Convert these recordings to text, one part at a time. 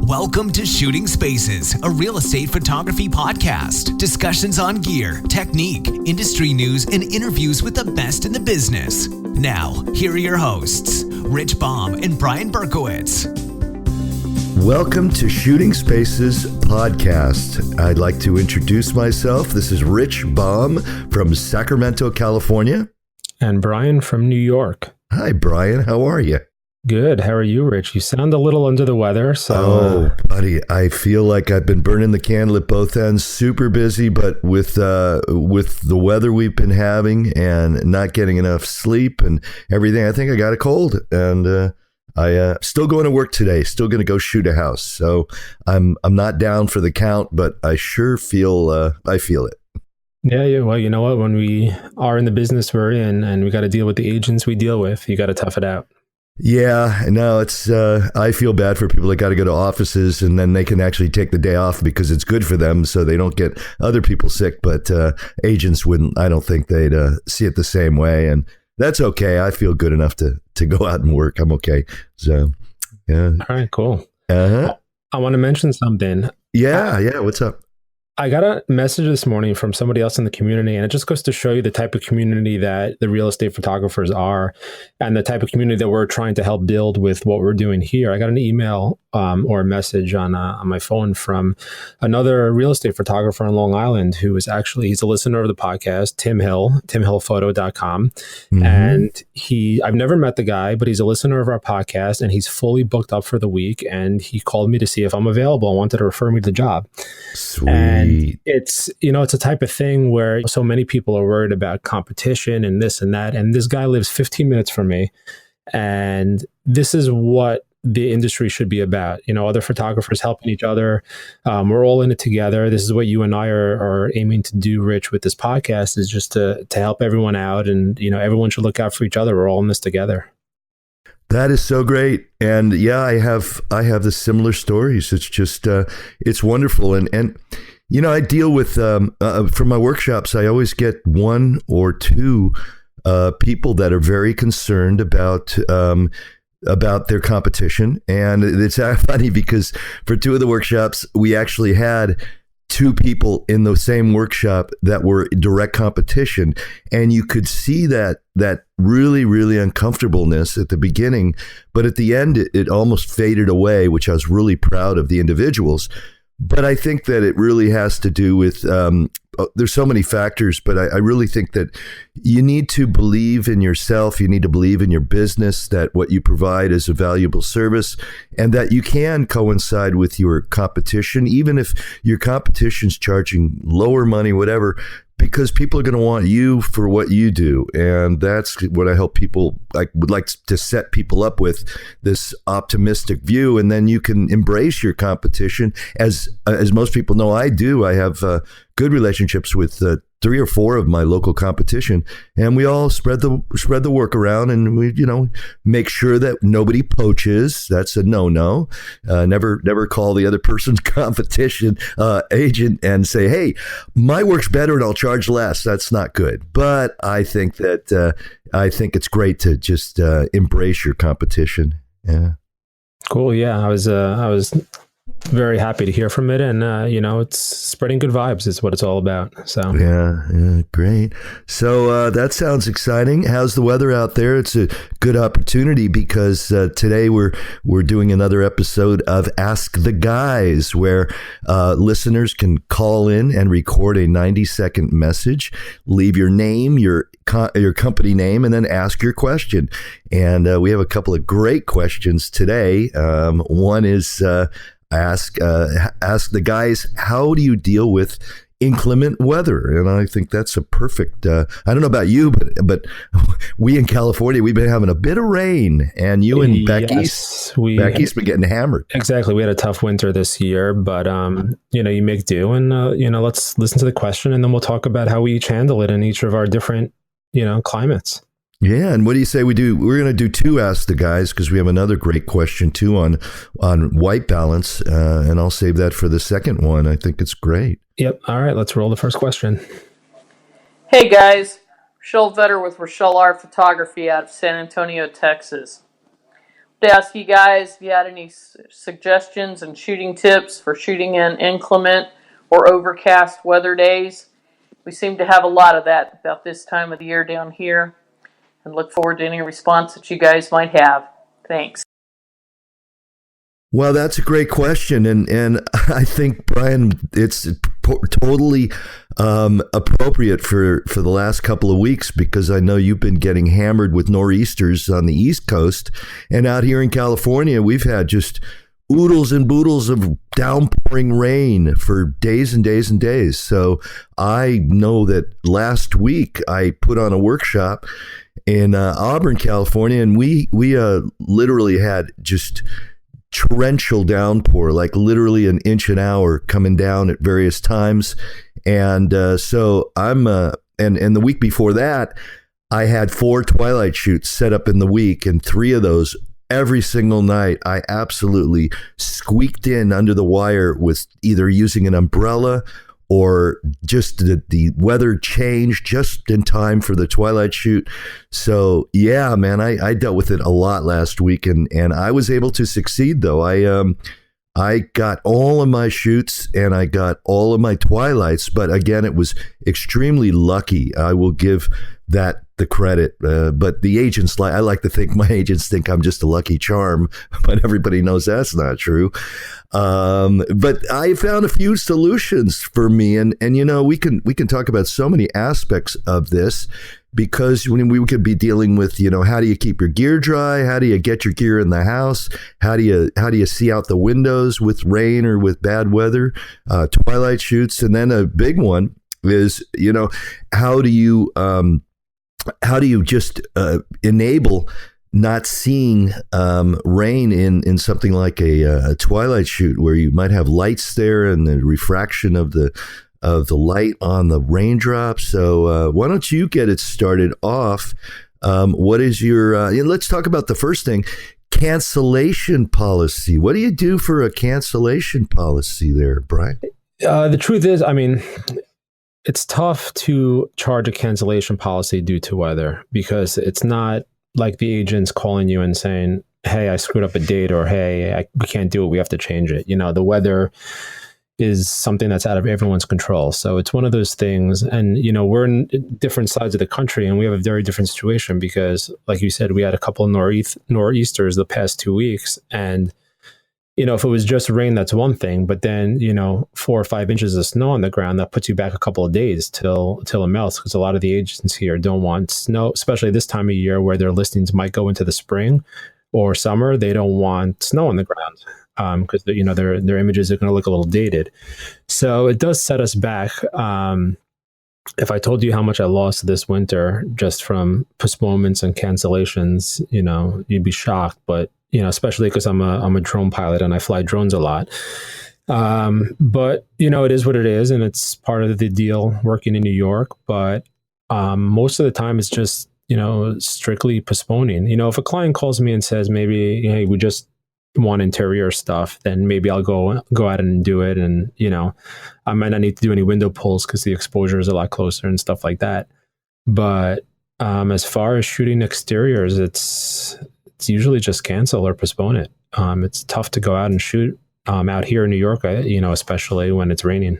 Welcome to Shooting Spaces, a real estate photography podcast. Discussions on gear, technique, industry news, and interviews with the best in the business. Now, here are your hosts, Rich Baum and Brian Berkowitz. Welcome to Shooting Spaces podcast. I'd like to introduce myself. This is Rich Baum from Sacramento, California. And Brian from New York. Hi, Brian. How are you? Good. How are you, Rich? You sound a little under the weather. Buddy, I feel like I've been burning the candle at both ends. Super busy, but with the weather we've been having and not getting enough sleep and everything, I think I got a cold. And I still going to work today. Still going to go shoot a house. So I'm not down for the count, but I sure feel I feel it. Yeah. Well, you know what? When we are in the business we're in, and we got to deal with the agents we deal with, you got to tough it out. Yeah, no, it's, I feel bad for people that got to go to offices and then they can actually take the day off because it's good for them so they don't get other people sick. But agents I don't think they'd see it the same way. And that's okay. I feel good enough to go out and work. I'm okay. So, yeah. All right, cool. Uh-huh. I want to mention something. Yeah. What's up? I got a message this morning from somebody else in the community, and it just goes to show you the type of community that the real estate photographers are and the type of community that we're trying to help build with what we're doing here. I got an email or a message on my phone from another real estate photographer on Long Island who is he's a listener of the podcast, Tim Hill, timhillphoto.com. Mm-hmm. And I've never met the guy, but he's a listener of our podcast and he's fully booked up for the week. And he called me to see if I'm available and wanted to refer me to the job. Sweet. And it's a type of thing where so many people are worried about competition and this and that. And this guy lives 15 minutes from me. And this is what the industry should be about. Other photographers helping each other. We're all in it together. This is what you and I are aiming to do, Rich, with this podcast, is just to help everyone out. And, everyone should look out for each other. We're all in this together. That is so great. And yeah, I have the similar stories. It's just, it's wonderful. And I deal with, from my workshops, I always get one or two people that are very concerned about their competition. And it's funny because for two of the workshops, we actually had two people in the same workshop that were direct competition. And you could see that really, really uncomfortableness at the beginning. But at the end, it almost faded away, which I was really proud of the individuals. But I think that it really has to do with, there's so many factors, but I really think that you need to believe in yourself. You need to believe in your business, that what you provide is a valuable service, and that you can coincide with your competition, even if your competition's charging lower money, whatever, because people are going to want you for what you do. And that's what I help people. I would like to set people up with this optimistic view, and then you can embrace your competition. As most people know, I do. I have good relationships with 3 or 4 of my local competition, and we all spread the work around, and we make sure that nobody poaches. That's a no. Never call the other person's competition agent and say, hey, my work's better and I'll charge less. That's not good. But I think that I think it's great to just embrace your competition. Yeah. Cool. Yeah, I was very happy to hear from it, and it's spreading good vibes is what it's all about. So yeah, great. So that sounds exciting. How's the weather out there? It's a good opportunity because today we're doing another episode of Ask the Guys, where listeners can call in and record a 90-second message, leave your name, your company name, and then ask your question. And we have a couple of great questions today. One is ask the guys, how do you deal with inclement weather? And I think that's a perfect, I don't know about you, but we in California, we've been having a bit of rain, and you and Becky's been getting hammered. Exactly. We had a tough winter this year, but, you make do, and, let's listen to the question, and then we'll talk about how we each handle it in each of our different, climates. Yeah, and what do you say we do? We're going to do 2 Ask the Guys because we have another great question too on white balance, and I'll save that for the second one. I think it's great. Yep. All right, let's roll the first question. Hey guys, Rochelle Vetter with Rochelle Art Photography out of San Antonio, Texas. to ask you guys if you had any suggestions and shooting tips for shooting in inclement or overcast weather days. We seem to have a lot of that about this time of the year down here, and look forward to any response that you guys might have. Thanks. Well, that's a great question, and I think, Brian, it's totally appropriate for the last couple of weeks, because I know you've been getting hammered with nor'easters on the East Coast, and out here in California, we've had just oodles and boodles of downpouring rain for days and days and days. So I know that last week I put on a workshop in Auburn, California, and we literally had just torrential downpour, like literally an inch an hour coming down at various times. And so I'm and the week before that, I had 4 twilight shoots set up in the week, and 3 of those every single night I absolutely squeaked in under the wire with either using an umbrella or just the weather changed just in time for the twilight shoot. So yeah, man, I dealt with it a lot last week, and I was able to succeed though. I got all of my shoots and I got all of my twilights, but again, it was extremely lucky. I will give that the credit. But the agents, I like to think my agents think I'm just a lucky charm, but everybody knows that's not true. But I found a few solutions for me, and you know, we can talk about so many aspects of this, because when we could be dealing with, you know, how do you keep your gear dry? How do you get your gear in the house? How do you see out the windows with rain or with bad weather? Twilight shoots, and then a big one is, you know, how do you just enable not seeing rain in something like a twilight shoot, where you might have lights there and the refraction of the light on the raindrops. So why don't you get it started off? What is your let's talk about the first thing, cancellation policy. What do you do for a cancellation policy there, Brian? The truth is, I mean, it's tough to charge a cancellation policy due to weather, because it's not like the agent's calling you and saying, hey, I screwed up a date, or hey, we can't do it, we have to change it. You know, the weather is something that's out of everyone's control. So it's one of those things. And, you know, we're in different sides of the country, and we have a very different situation, because like you said, we had a couple of nor'easters the past 2 weeks. And, you know, if it was just rain, that's one thing. But then, you know, 4 or 5 inches of snow on the ground, that puts you back a couple of days till it melts, because a lot of the agents here don't want snow, especially this time of year where their listings might go into the spring or summer. They don't want snow on the ground, because you know, their images are going to look a little dated. So it does set us back. If I told you how much I lost this winter just from postponements and cancellations, you know, you'd be shocked. But you know, especially because I'm a drone pilot and I fly drones a lot. But you know, it is what it is, and it's part of the deal working in New York. But most of the time, it's just, you know, strictly postponing. You know, if a client calls me and says, maybe, hey, we just want interior stuff, then maybe I'll go out and do it. And, you know, I might not need to do any window pulls because the exposure is a lot closer and stuff like that. But as far as shooting exteriors, it's usually just cancel or postpone it. It's tough to go out and shoot out here in New York, you know, especially when it's raining.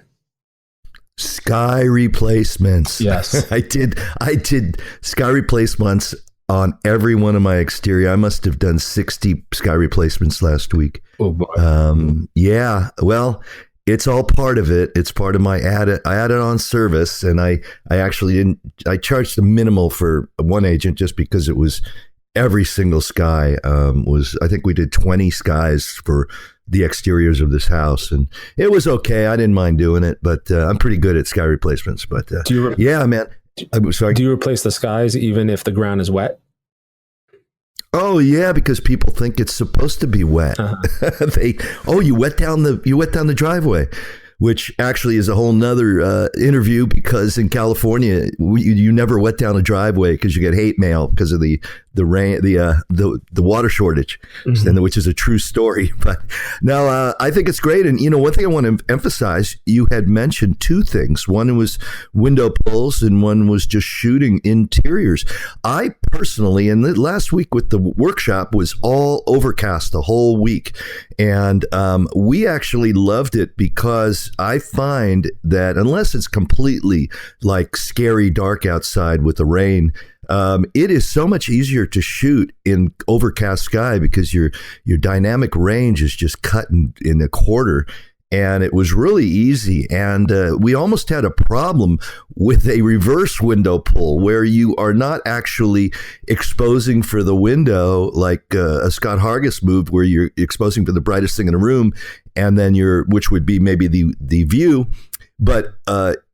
Sky replacements. Yes. I did sky replacements on every one of my exterior. I must have done 60 sky replacements last week. Oh boy. Yeah. Well, it's all part of it. It's part of my I added on service, and I actually I charged the minimal for one agent just because it was every single sky I think we did 20 skies for the exteriors of this house, and it was okay. I didn't mind doing it, but I'm pretty good at sky replacements. But yeah, man. I'm sorry. Do you replace the skies even if the ground is wet? Oh yeah, because people think it's supposed to be wet. Uh-huh. You wet down the driveway. which actually is a whole nother interview, because in California, you never wet down a driveway because you get hate mail because of the rain, the water shortage, which is a true story. But now I think it's great. And, one thing I want to emphasize, you had mentioned two things. One was window pulls and one was just shooting interiors. I personally, and last week with the workshop, was all overcast the whole week. And we actually loved it because I find that unless it's completely like scary dark outside with the rain, it is so much easier to shoot in overcast sky because your dynamic range is just cut in a quarter. And it was really easy. And we almost had a problem with a reverse window pull where you are not actually exposing for the window like a Scott Hargis move, where you're exposing for the brightest thing in the room, and then which would be maybe the view. But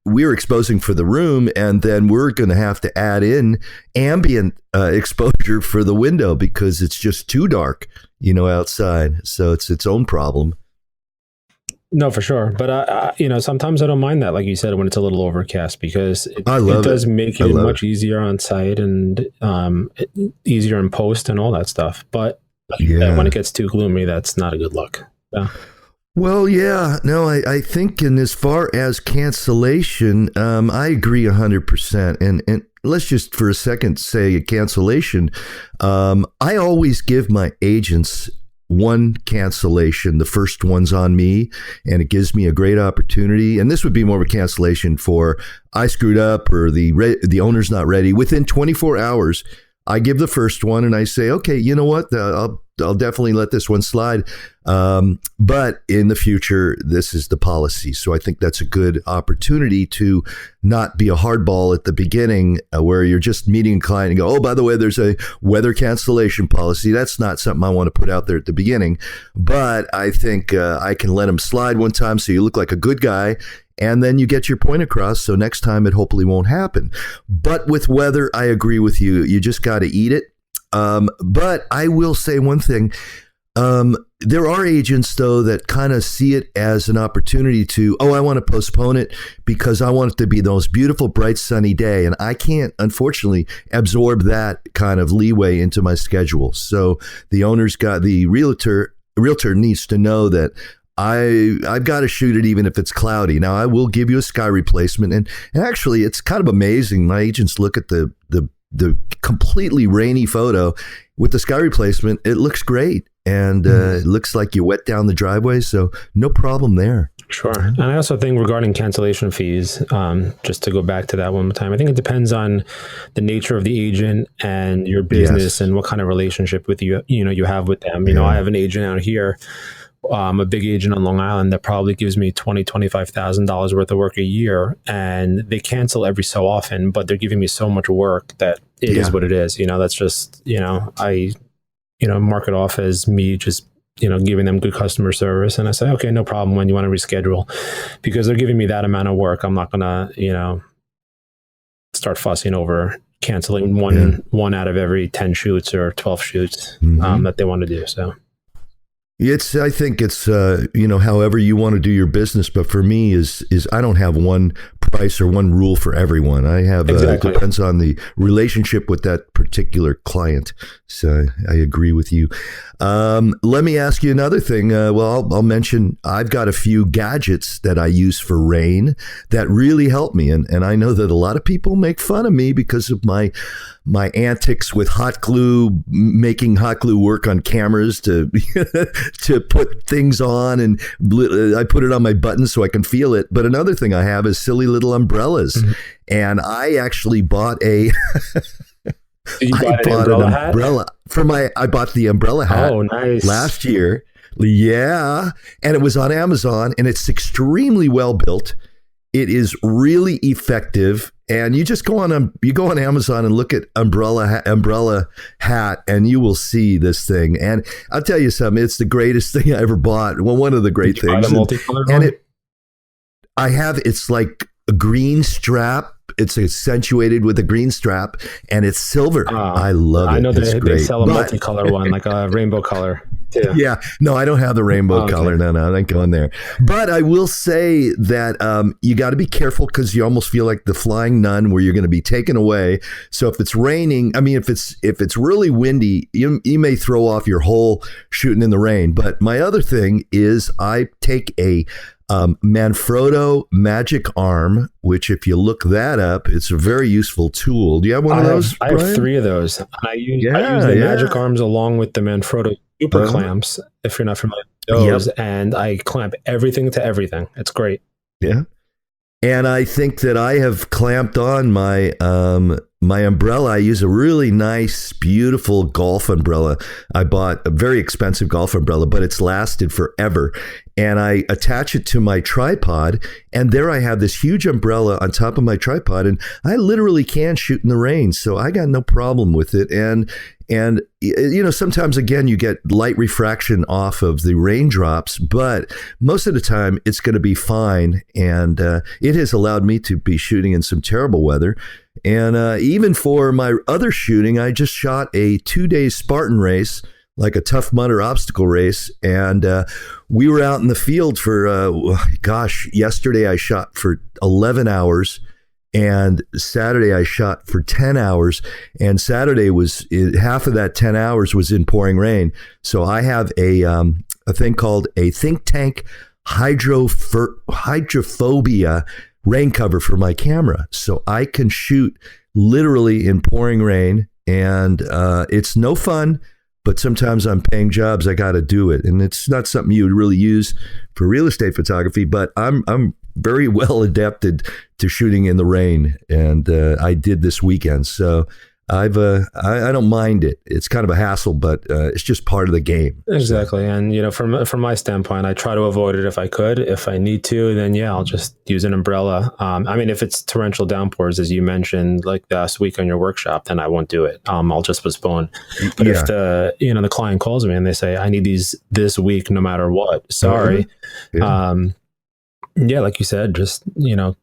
we're exposing for the room, and then we're going to have to add in ambient exposure for the window because it's just too dark, outside. So it's its own problem. No, for sure. But, sometimes I don't mind that, like you said, when it's a little overcast, because it does make it much easier on site and easier in post and all that stuff. But when it gets too gloomy, that's not a good look. Yeah. Well, yeah, no, I think in as far as cancellation, I agree 100%. And let's just for a second say a cancellation. I always give my agents one cancellation. The first one's on me, and it gives me a great opportunity. And this would be more of a cancellation for I screwed up or the owner's not ready. Within 24 hours, I give the first one and I say, okay, you know what? I'll definitely let this one slide. But in the future, this is the policy. So I think that's a good opportunity to not be a hardball at the beginning where you're just meeting a client and go, oh, by the way, there's a weather cancellation policy. That's not something I want to put out there at the beginning. But I think I can let them slide one time so you look like a good guy. And then you get your point across. So next time it hopefully won't happen. But with weather, I agree with you. You just got to eat it. But I will say one thing. There are agents, though, that kind of see it as an opportunity to, I want to postpone it because I want it to be the most beautiful, bright, sunny day. And I can't, unfortunately, absorb that kind of leeway into my schedule. So the realtor needs to know that I've got to shoot it even if it's cloudy. Now, I will give you a sky replacement. And actually, it's kind of amazing. My agents look at the completely rainy photo with the sky replacement. It looks great. And it looks like you wet down the driveway. So no problem there. Sure. And I also think regarding cancellation fees, just to go back to that one more time, I think it depends on the nature of the agent and your business and what kind of relationship with you have with them. I have an agent out here, a big agent on Long Island that probably gives me $25,000 worth of work a year, and they cancel every so often, but they're giving me so much work that it is what it is. That's just, I mark it off as me just, giving them good customer service. And I say, okay, no problem when you want to reschedule, because they're giving me that amount of work. I'm not going to, start fussing over canceling one out of every 10 shoots or 12 shoots that they want to do. So. I think it's, however you want to do your business. But for me is I don't have one price or one rule for everyone. I have, it depends on the relationship with that particular client. So I agree with you. Let me ask you another thing. I'll mention, I've got a few gadgets that I use for rain that really help me. And I know that a lot of people make fun of me because of my antics with hot glue, making hot glue work on cameras to put things on, and I put it on my buttons so I can feel it. But another thing I have is silly little umbrellas, and I actually bought an umbrella I bought the umbrella hat last year. Yeah, and it was on Amazon, and it's extremely well built. It is really effective. And you just go on Amazon and look at umbrella hat, and you will see this thing. And I'll tell you something, it's the greatest thing I ever bought. Well, one of the great things. It's like a green strap, it's accentuated with a green strap, and it's silver. I love it. I know it's they great. sell a multicolor one, like a rainbow color. Too. Yeah, no, I don't have the rainbow color. No, I'm not going there. But I will say that you got to be careful because you almost feel like the flying nun, where you're going to be taken away. So if it's raining, I mean, if it's really windy, you may throw off your whole shooting in the rain. But my other thing is I take a Manfrotto Magic Arm, which if you look that up, it's a very useful tool. Do you have one of those? I have 3 of those. I use the Magic Arms along with the Manfrotto Super Clamps, if you're not familiar with those, and I clamp everything to everything. It's great. Yeah. And I think that I have clamped on my my umbrella. I use a really nice, beautiful golf umbrella. I bought a very expensive golf umbrella, but it's lasted forever. And I attach it to my tripod, and there I have this huge umbrella on top of my tripod, and I literally can shoot in the rain, so I got no problem with it. And you know, sometimes again you get light refraction off of the raindrops, but most of the time it's going to be fine. And it has allowed me to be shooting in some terrible weather. And even for my other shooting, I just shot a 2-day Spartan race, like a Tough Mudder obstacle race. And we were out in the field for, yesterday I shot for 11 hours. And Saturday I shot for 10 hours. And Saturday was, half of that 10 hours was in pouring rain. So I have a thing called a Think Tank hydrophobia rain cover for my camera. So I can shoot literally in pouring rain. And it's no fun. But sometimes I'm paying jobs, I got to do it. And it's not something you would really use for real estate photography, but I'm very well adapted to shooting in the rain. And I did this weekend. So I don't mind it. It's kind of a hassle, but it's just part of the game. Exactly. And, you know, from my standpoint, I try to avoid it if I could. If I need to, then I'll just use an umbrella. I mean, if it's torrential downpours, as you mentioned, like last week on your workshop, then I won't do it. I'll just postpone. But if the client calls me and they say, I need these this week, no matter what, sorry. Like you said, just,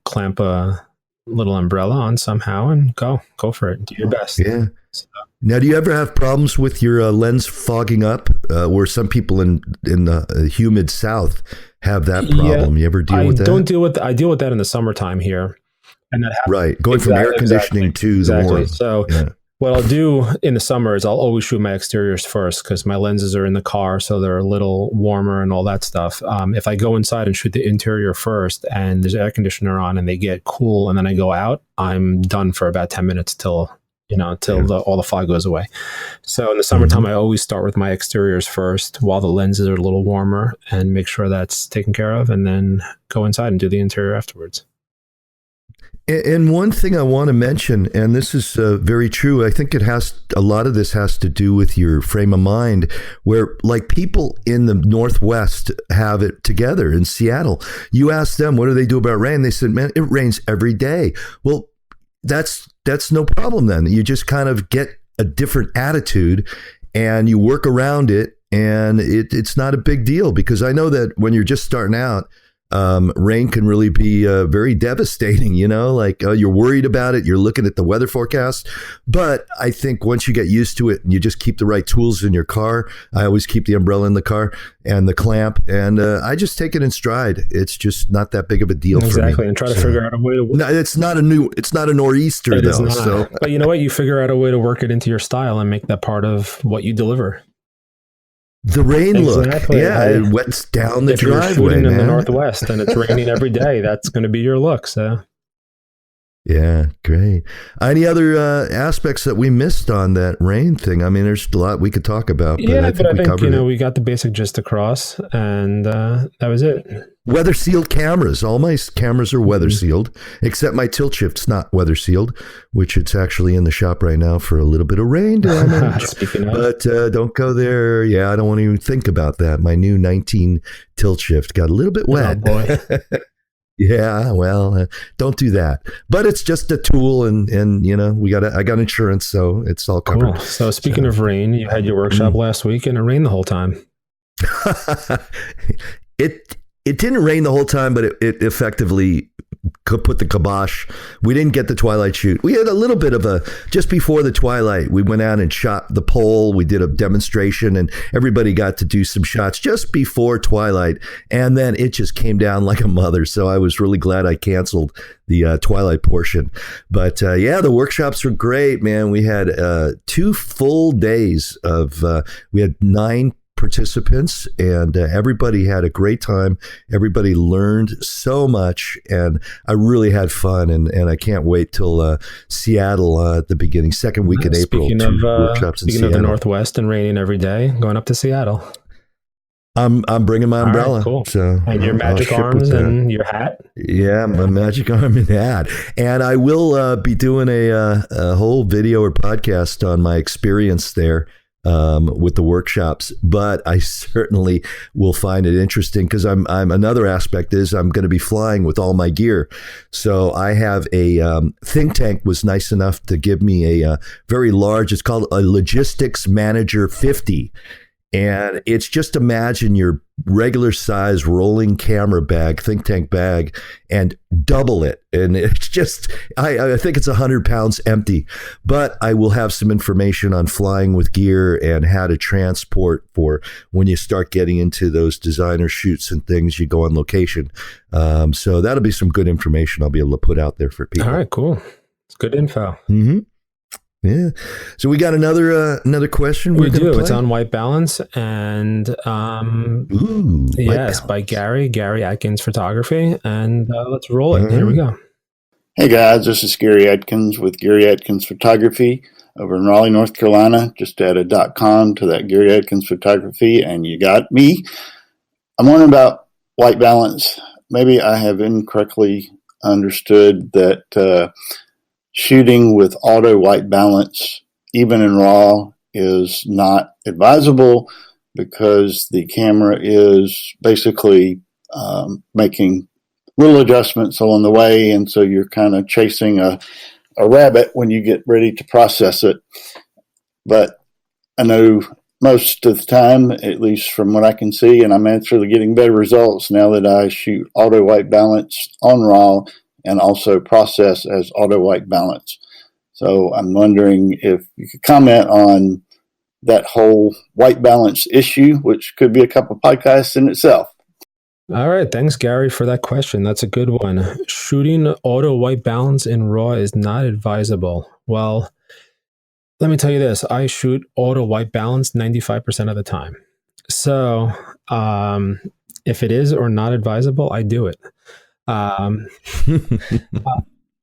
clamp a little umbrella on somehow and go for it. Do your best. Yeah. So. Now, do you ever have problems with your lens fogging up, where some people in the humid South have that problem? You ever deal with that? I deal with that in the summertime here, and that happens. Right, going from air conditioning to the warm. So what I'll do in the summer is I'll always shoot my exteriors first because my lenses are in the car, so they're a little warmer and all that stuff. If I go inside and shoot the interior first and there's air conditioner on and they get cool and then I go out, I'm done for about 10 minutes till all the fog goes away. So in the summertime, I always start with my exteriors first while the lenses are a little warmer and make sure that's taken care of, and then go inside and do the interior afterwards. And one thing I want to mention, and this is very true, I think a lot of this has to do with your frame of mind, where like people in the Northwest have it together in Seattle. You ask them, what do they do about rain? They said, man, it rains every day. Well, that's no problem then. You just kind of get a different attitude and you work around it, and it's not a big deal, because I know that when you're just starting out, rain can really be very devastating, you're worried about it. You're looking at the weather forecast. But I think once you get used to it and you just keep the right tools in your car, I always keep the umbrella in the car and the clamp, and I just take it in stride. It's just not that big of a deal for me. Exactly, and try to figure out a way to work. No, it's not a nor'easter though. So. But you know what? You figure out a way to work it into your style and make that part of what you deliver. The rain look. Yeah, it wets down the driveway, if you're shooting in the Northwest and it's raining every day, that's going to be your look. So, yeah, great. Any other aspects that we missed on that rain thing? I mean, there's a lot we could talk about. But I think we covered it. We got the basic gist across, and that was it. Weather sealed cameras. All my cameras are weather sealed, except my tilt shift's not weather sealed, which it's actually in the shop right now for a little bit of rain damage. Speaking of. But don't go there. Yeah, I don't want to even think about that. My new 19 tilt shift got a little bit wet. Oh boy. Yeah, well, don't do that. But it's just a tool, and I got insurance, so it's all covered. Cool. So speaking of rain, you had your workshop last week, and it rained the whole time. It didn't rain the whole time, but it effectively put the kibosh. We didn't get the twilight shoot. We had a little bit of just before the twilight, we went out and shot the pole. We did a demonstration and everybody got to do some shots just before twilight. And then it just came down like a mother. So I was really glad I canceled the twilight portion. But the workshops were great, man. We had 2 full days we had 9 participants, and everybody had a great time. Everybody learned so much, and I really had fun. And I can't wait till Seattle at the beginning, second week in April. Workshops in Seattle. Speaking of the Northwest and raining every day, going up to Seattle. I'm bringing my umbrella. Right, cool. So and your magic arms and your hat. Yeah, my magic arm and hat. And I will be doing a whole video or podcast on my experience there. With the workshops, but I certainly will find it interesting because I'm another aspect is I'm going to be flying with all my gear. So I have a Think Tank was nice enough to give me a very large, it's called a Logistics Manager 50. And it's just imagine your regular size rolling camera bag, Think Tank bag, and double it. And it's just, I think it's 100 pounds empty, but I will have some information on flying with gear and how to transport for when you start getting into those designer shoots and things, you go on location. So that'll be some good information I'll be able to put out there for people. All right, cool. It's good info. Mm-hmm. Yeah. So we got another question. We do. It's on white balance, and balance. By Gary Atkins Photography, and let's roll it. Here we go. Hey guys, this is Gary Atkins with Gary Atkins Photography over in Raleigh, North Carolina. Just add a .com to that Gary Atkins Photography, and you got me. I'm wondering about white balance. Maybe I have incorrectly understood that. Shooting with auto white balance, even in RAW, is not advisable because the camera is basically making little adjustments along the way, and so you're kind of chasing a rabbit when you get ready to process it. But I know most of the time, at least from what I can see, and I'm actually getting better results now that I shoot auto white balance on RAW and also process as auto white balance. So I'm wondering if you could comment on that whole white balance issue, which could be a couple podcasts in itself. All right. Thanks, Gary, for that question. That's a good one. Shooting auto white balance in RAW is not advisable. Well, let me tell you this. I shoot auto white balance 95% of the time. So if it is or not advisable, I do it.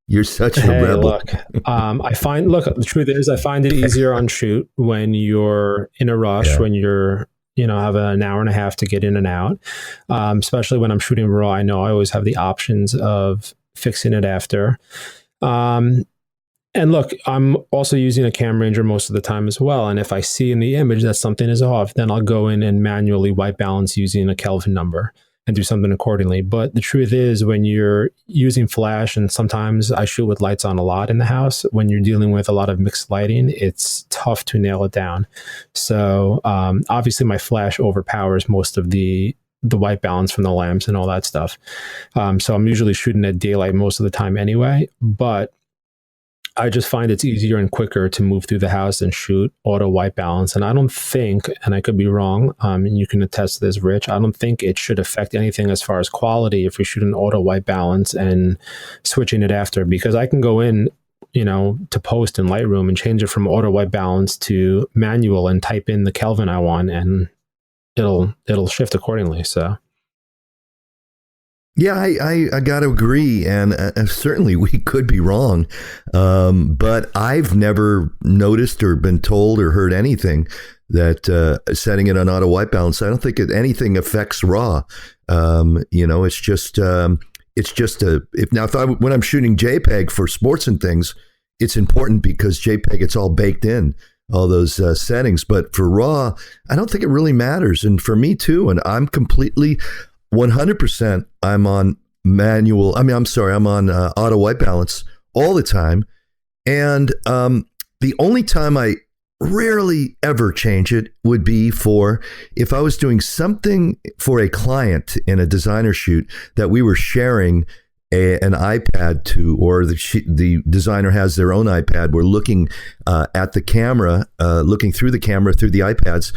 You're such a rebel. Look, the truth is I find it easier on shoot when you're in a rush, when you're, have an hour and a half to get in and out. Especially when I'm shooting RAW, I know I always have the options of fixing it after. And look, I'm also using a cam ranger most of the time as well. And if I see in the image that something is off, then I'll go in and manually white balance using a Kelvin number and do something accordingly. But the truth is when you're using flash, and sometimes I shoot with lights on a lot in the house, when you're dealing with a lot of mixed lighting, it's tough to nail it down. So obviously my flash overpowers most of the white balance from the lamps and all that stuff. So I'm usually shooting at daylight most of the time anyway, but I just find it's easier and quicker to move through the house and shoot auto white balance. And I don't think, and I could be wrong, and you can attest to this, Rich, I don't think it should affect anything as far as quality if we shoot an auto white balance and switching it after, because I can go in, to post in Lightroom and change it from auto white balance to manual and type in the Kelvin I want, and it'll shift accordingly. So. Yeah, I got to agree. And certainly we could be wrong. But I've never noticed or been told or heard anything that setting it on auto white balance, I don't think anything affects RAW. It's just when I'm shooting JPEG for sports and things, it's important because JPEG, it's all baked in, all those settings. But for RAW, I don't think it really matters. And for me too. And I'm completely 100%. I'm on manual. I'm on auto white balance all the time. And the only time I rarely ever change it would be for if I was doing something for a client in a designer shoot that we were sharing an iPad to, or the designer has their own iPad. We're looking at the camera, looking through the camera through the iPads.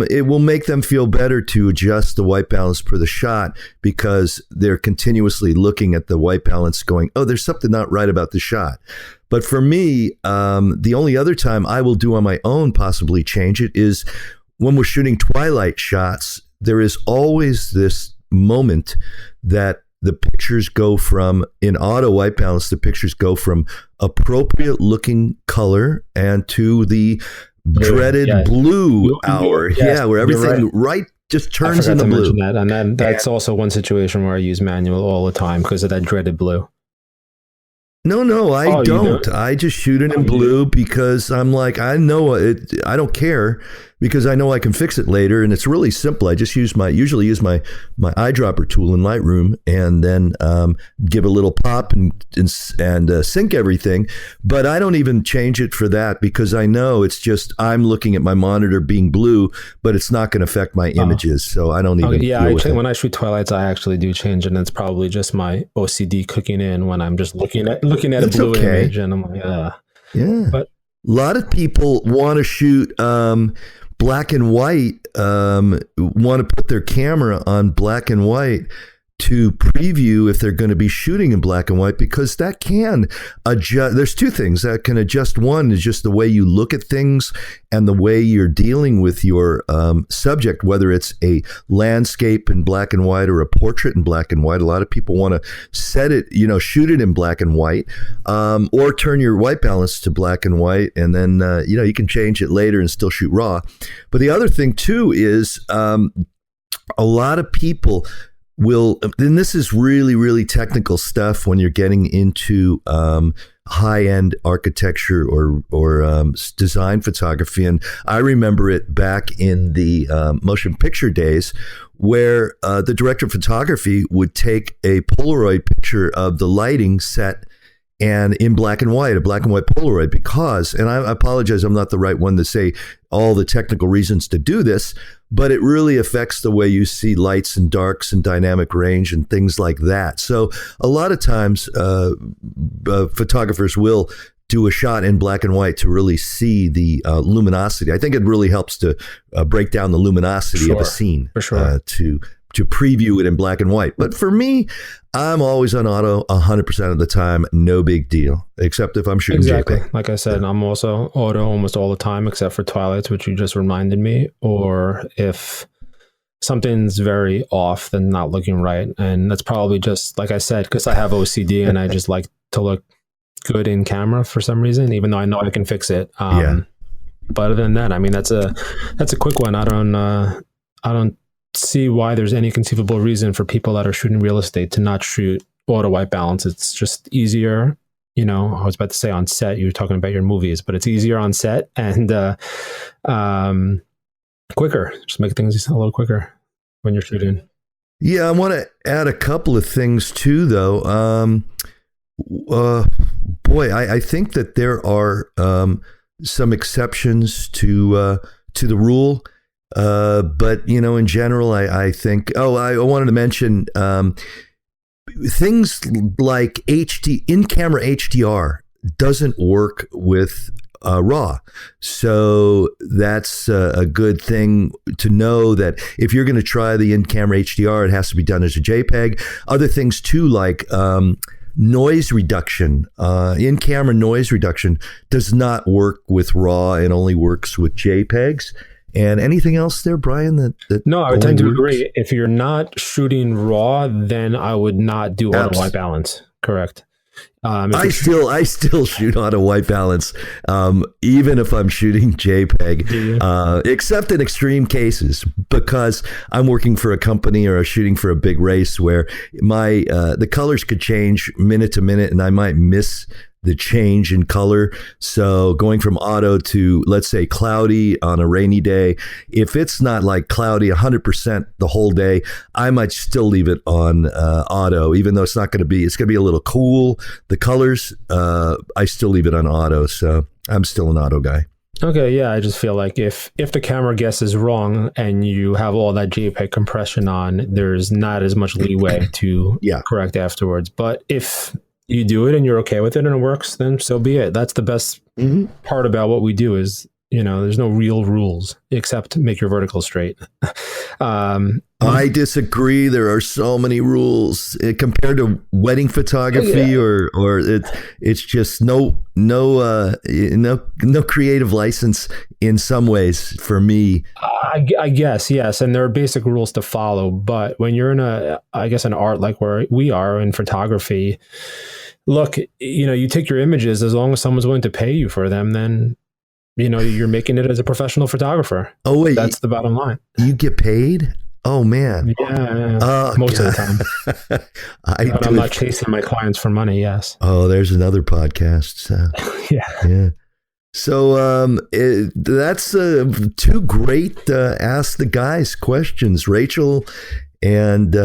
It will make them feel better to adjust the white balance for the shot because they're continuously looking at the white balance going, oh, there's something not right about the shot. But for me, the only other time I will do on my own, possibly change it, is when we're shooting twilight shots. There is always this moment that the pictures go from, in auto white balance, the pictures go from appropriate looking color and to the dreaded blue hour. Yes, where everything just turns into blue. That. And then that's also one situation where I use manual all the time because of that dreaded blue. No, I don't. I just shoot it in blue because I'm like, I know it. I don't care because I know I can fix it later, and it's really simple. I just usually use my eyedropper tool in Lightroom, and then give a little pop and sync everything. But I don't even change it for that because I know it's just I'm looking at my monitor being blue, but it's not going to affect my images, so I don't even. When I shoot twilights, I actually do change it, and it's probably just my OCD cooking in when I'm just looking at a blue image, and I'm like, yeah. But a lot of people want to shoot black and white, want to put their camera on black and white to preview if they're going to be shooting in black and white, because that can adjust. There's two things that can adjust. One is just the way you look at things and the way you're dealing with your subject, whether it's a landscape in black and white or a portrait in black and white. A lot of people want to set it, shoot it in black and white, or turn your white balance to black and white. And then, you can change it later and still shoot raw. But the other thing too is a lot of people and this is really, really technical stuff when you're getting into high-end architecture or design photography. And I remember it back in the motion picture days where the director of photography would take a Polaroid picture of the lighting set and in black and white, a black and white Polaroid, because, and I apologize, I'm not the right one to say all the technical reasons to do this, but it really affects the way you see lights and darks and dynamic range and things like that. So a lot of times photographers will do a shot in black and white to really see the luminosity. I think it really helps to break down the luminosity of a scene, for sure. To preview it in black and white. But for me, I'm always on auto 100% of the time. No big deal, except if I'm shooting JPEG. Like I said, I'm also auto almost all the time, except for twilights, which you just reminded me, or if something's very off, then not looking right. And that's probably just, like I said, because I have OCD and I just like to look good in camera for some reason, even though I know I can fix it. But other than that, I mean, that's a quick one. I don't see why there's any conceivable reason for people that are shooting real estate to not shoot auto white balance. It's just easier. I was about to say on set, you were talking about your movies, but it's easier on set and quicker. Just make things a little quicker when you're shooting. Yeah, I want to add a couple of things too, though. I think that there are some exceptions to the rule. But, in general, I think, I wanted to mention things like in-camera HDR doesn't work with RAW. So that's a good thing to know, that if you're going to try the in-camera HDR, it has to be done as a JPEG. Other things too, like noise reduction, in-camera noise reduction does not work with RAW and only works with JPEGs. And anything else there, Brian? No, I would tend to agree. If you're not shooting RAW, then I would not do auto white balance. Correct. I still shoot auto white balance, even if I'm shooting JPEG, except in extreme cases, because I'm working for a company or shooting for a big race where the colors could change minute to minute, and I might miss the change in color. So going from auto to, let's say, cloudy on a rainy day, if it's not like cloudy 100% the whole day, I might still leave it on auto, even though it's going to be a little cool. The colors, I still leave it on auto. So I'm still an auto guy. Okay, yeah, I just feel like if the camera guess is wrong and you have all that JPEG compression on, there's not as much leeway to Yeah. correct afterwards. But if you do it and you're okay with it and it works, then so be it. That's the best part about what we do is, there's no real rules except make your vertical straight. I disagree. There are so many rules compared to wedding photography, or it's just no creative license in some ways for me. I guess, yes, and there are basic rules to follow. But when you're in an art like where we are in photography, look, you take your images as long as someone's willing to pay you for them, then you're making it as a professional photographer. Oh wait, that's the bottom line. You get paid? Oh man, yeah. Most of the time. I'm not chasing my clients for money. Yes. Oh, there's another podcast. So. Yeah. So that's two great Ask the Guys questions, Rachel. And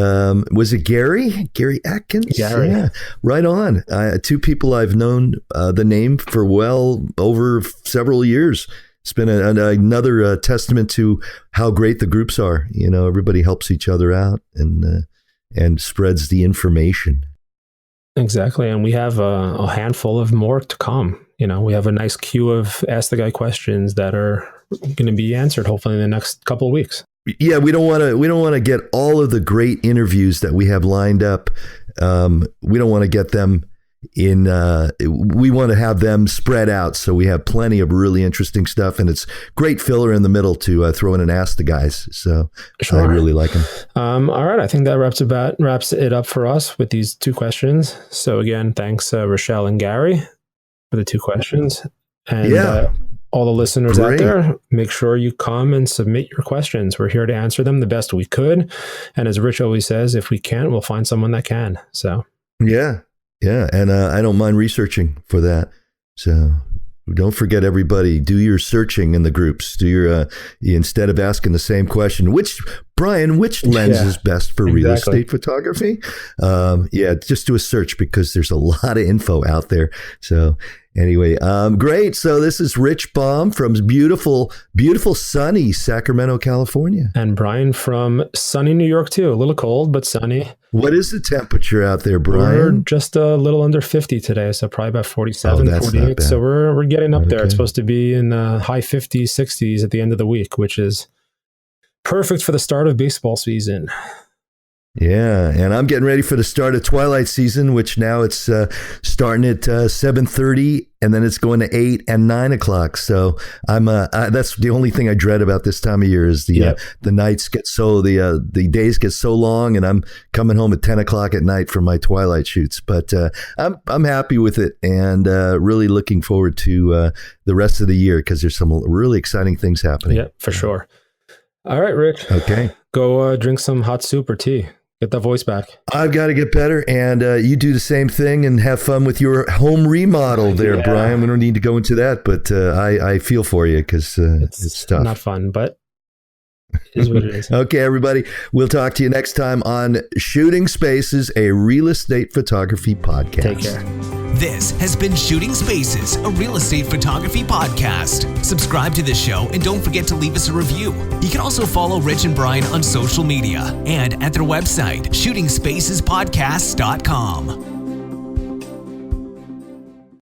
was it Gary Atkins? Gary. Yeah, right on. Two people I've known the name for well over several years. It's been another testament to how great the groups are. Everybody helps each other out and spreads the information. Exactly. And we have a handful of more to come. We have a nice queue of Ask the Guy questions that are going to be answered hopefully in the next couple of weeks. Yeah, we don't want to get all of the great interviews that we have lined up. We don't want to get them in. We want to have them spread out, so we have plenty of really interesting stuff, and it's great filler in the middle to throw in and Ask the Guys. So sure. I really like them. All right, I think that wraps it up for us with these two questions. So again, thanks Rochelle and Gary for the two questions, and all the listeners out there, make sure you come and submit your questions. We're here to answer them the best we could. And as Rich always says, if we can't, we'll find someone that can. So, yeah. And I don't mind researching for that. So don't forget, everybody, do your searching in the groups. Do your, instead of asking the same question, which lens is best for real estate photography? Just do a search because there's a lot of info out there. So, anyway, great. So this is Rich Baum from beautiful, sunny Sacramento, California. And Brian from sunny New York, too. A little cold, but sunny. What is the temperature out there, Brian? We're just a little under 50 today, so probably about 47, 48. So we're getting up there. It's supposed to be in the high 50s, 60s at the end of the week, which is perfect for the start of baseball season. Yeah, and I'm getting ready for the start of twilight season, which now it's starting at 7:30, and then it's going to 8 and 9 o'clock. So that's the only thing I dread about this time of year is the nights get the days get so long, and I'm coming home at 10 o'clock at night for my twilight shoots. But I'm happy with it, and really looking forward to the rest of the year because there's some really exciting things happening. Yeah, for sure. All right, Rich. Okay, go drink some hot soup or tea. Get that voice back. I've got to get better, and you do the same thing and have fun with your home remodel there, Brian. We don't need to go into that, but I feel for you because it's tough. Not fun, but it is what it is. Okay, everybody. We'll talk to you next time on Shooting Spaces, a real estate photography podcast. Take care. This has been Shooting Spaces, a real estate photography podcast. Subscribe to the show and don't forget to leave us a review. You can also follow Rich and Brian on social media and at their website, shootingspacespodcast.com.